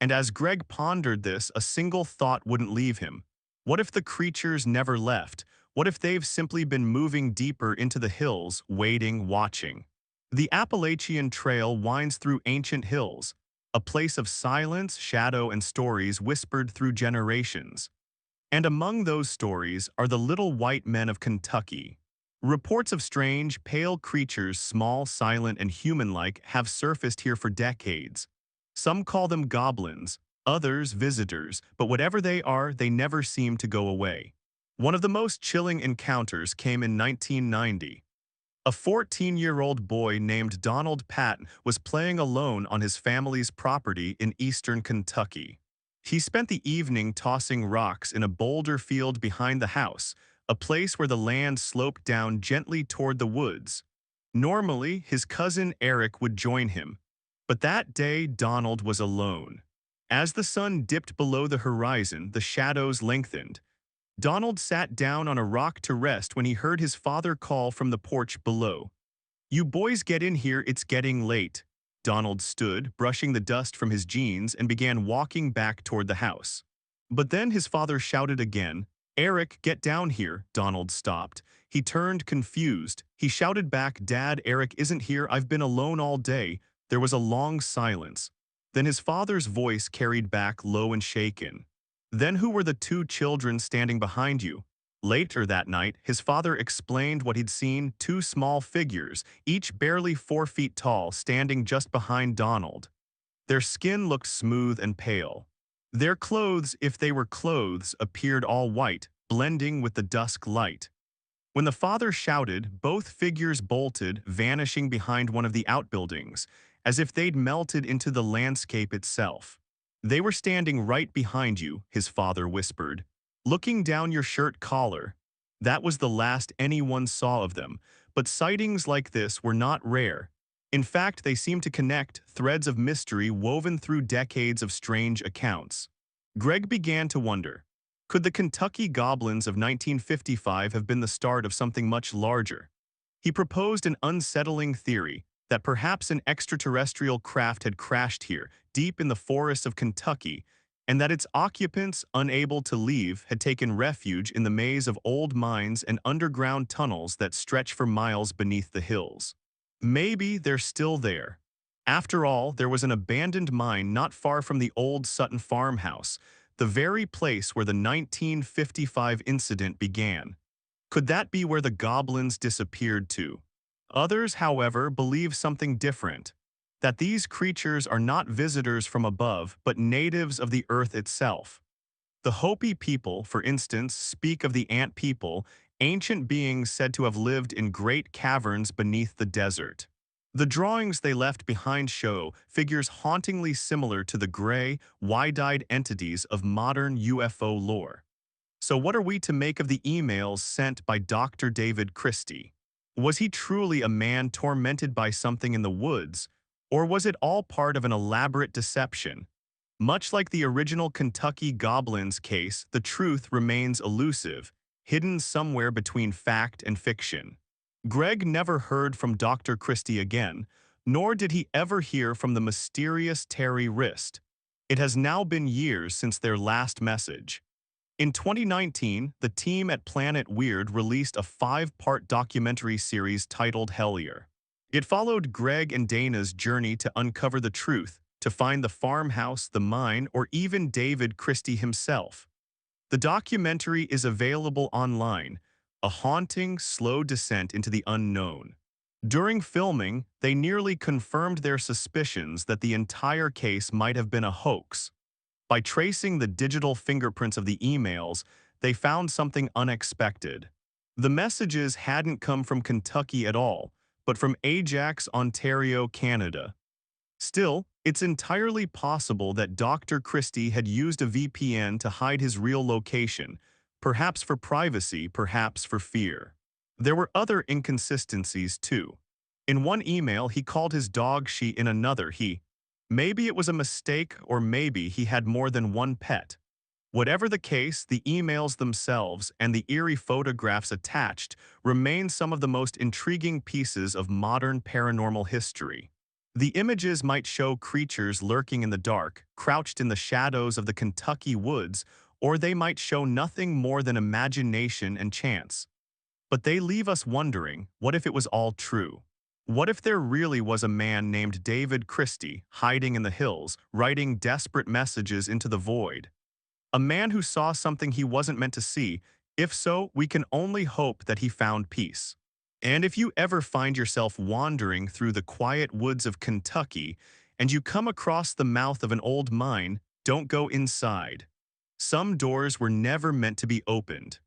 And as Greg pondered this, a single thought wouldn't leave him. What if the creatures never left? What if they've simply been moving deeper into the hills, waiting, watching? The Appalachian Trail winds through ancient hills, a place of silence, shadow, and stories whispered through generations. And among those stories are the little white men of Kentucky. Reports of strange, pale creatures, small, silent, and human-like, have surfaced here for decades. Some call them goblins, others visitors, but whatever they are, they never seem to go away. One of the most chilling encounters came in 1990. A 14-year-old boy named Donald Patton was playing alone on his family's property in eastern Kentucky. He spent the evening tossing rocks in a boulder field behind the house, a place where the land sloped down gently toward the woods. Normally, his cousin Eric would join him, but that day Donald was alone. As the sun dipped below the horizon, the shadows lengthened. Donald sat down on a rock to rest when he heard his father call from the porch below. "You boys get in here, it's getting late." Donald stood, brushing the dust from his jeans, and began walking back toward the house. But then his father shouted again, "Eric, get down here." Donald stopped. He turned confused. He shouted back, "Dad, Eric isn't here. I've been alone all day." There was a long silence. Then his father's voice carried back, low and shaken. "Then who were the two children standing behind you?" Later that night, his father explained what he'd seen: two small figures, each barely 4 feet tall, standing just behind Donald. Their skin looked smooth and pale. Their clothes, if they were clothes, appeared all white, blending with the dusk light. When the father shouted, both figures bolted, vanishing behind one of the outbuildings, as if they'd melted into the landscape itself. "They were standing right behind you," his father whispered, "looking down your shirt collar." That was the last anyone saw of them, but sightings like this were not rare. In fact, they seemed to connect threads of mystery woven through decades of strange accounts. Greg began to wonder, could the Kentucky Goblins of 1955 have been the start of something much larger? He proposed an unsettling theory that perhaps an extraterrestrial craft had crashed here, deep in the forests of Kentucky, and that its occupants, unable to leave, had taken refuge in the maze of old mines and underground tunnels that stretch for miles beneath the hills. Maybe they're still there. After all, there was an abandoned mine not far from the old Sutton farmhouse, the very place where the 1955 incident began. Could that be where the goblins disappeared to? Others, however, believe something different, that these creatures are not visitors from above, but natives of the earth itself. The Hopi people, for instance, speak of the ant people, ancient beings said to have lived in great caverns beneath the desert. The drawings they left behind show figures hauntingly similar to the gray, wide-eyed entities of modern UFO lore. So what are we to make of the emails sent by Dr. David Christie? Was he truly a man tormented by something in the woods, or was it all part of an elaborate deception? Much like the original Kentucky Goblins case, the truth remains elusive, hidden somewhere between fact and fiction. Greg never heard from Dr. Christie again, nor did he ever hear from the mysterious Terry Wrist. It has now been years since their last message. In 2019, the team at Planet Weird released a 5-part documentary series titled Helier. It followed Greg and Dana's journey to uncover the truth, to find the farmhouse, the mine, or even David Christie himself. The documentary is available online, a haunting, slow descent into the unknown. During filming, they nearly confirmed their suspicions that the entire case might have been a hoax. By tracing the digital fingerprints of the emails, they found something unexpected. The messages hadn't come from Kentucky at all, but from Ajax, Ontario, Canada. Still, it's entirely possible that Dr. Christie had used a VPN to hide his real location, perhaps for privacy, perhaps for fear. There were other inconsistencies too. In one email, he called his dog she, in another he. Maybe it was a mistake, or maybe he had more than one pet. Whatever the case, the emails themselves and the eerie photographs attached remain some of the most intriguing pieces of modern paranormal history. The images might show creatures lurking in the dark, crouched in the shadows of the Kentucky woods, or they might show nothing more than imagination and chance. But they leave us wondering, what if it was all true? What if there really was a man named David Christie hiding in the hills, writing desperate messages into the void? A man who saw something he wasn't meant to see. If so, we can only hope that he found peace. And if you ever find yourself wandering through the quiet woods of Kentucky and you come across the mouth of an old mine, don't go inside. Some doors were never meant to be opened.